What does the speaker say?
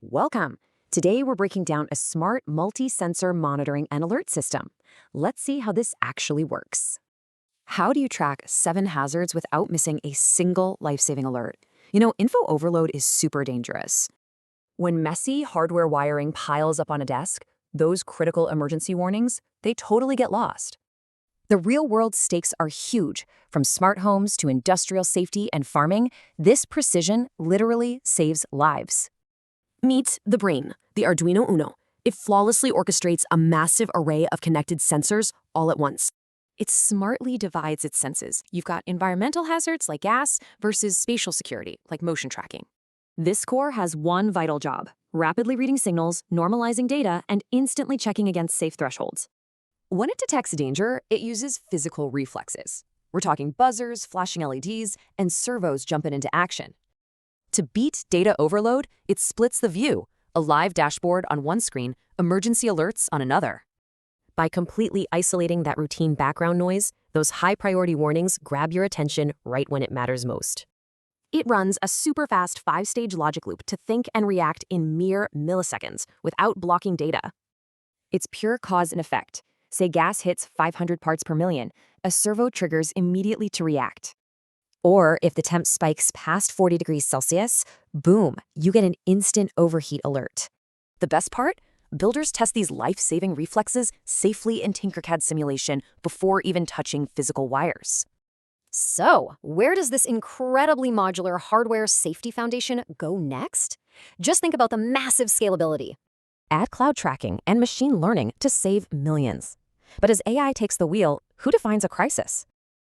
Welcome! Today we're breaking down a smart multi-sensor monitoring and alert system. Let's see how this actually works. How do you track 7 hazards without missing a single life-saving alert? Info overload is super dangerous. When messy hardware wiring piles up on a desk, those critical emergency warnings, they totally get lost. The real-world stakes are huge. From smart homes to industrial safety and farming, this precision literally saves lives. Meet the brain, the Arduino Uno. It flawlessly orchestrates a massive array of connected sensors all at once. It smartly divides its senses. You've got environmental hazards like gas versus spatial security like motion tracking. This core has one vital job: rapidly reading signals, normalizing data, and instantly checking against safe thresholds. When it detects danger, it uses physical reflexes. We're talking buzzers, flashing LEDs, and servos jumping into action. To beat data overload, it splits the view: a live dashboard on one screen, emergency alerts on another. By completely isolating that routine background noise, those high-priority warnings grab your attention right when it matters most. It runs a super-fast 5-stage logic loop to think and react in mere milliseconds without blocking data. It's pure cause and effect. Say gas hits 500 parts per million, a servo triggers immediately to react. Or if the temp spikes past 40 degrees Celsius, boom, you get an instant overheat alert. The best part? Builders test these life-saving reflexes safely in Tinkercad simulation before even touching physical wires. So, where does this incredibly modular hardware safety foundation go next? Just think about the massive scalability. Add cloud tracking and machine learning to save millions. But as AI takes the wheel, who defines a crisis?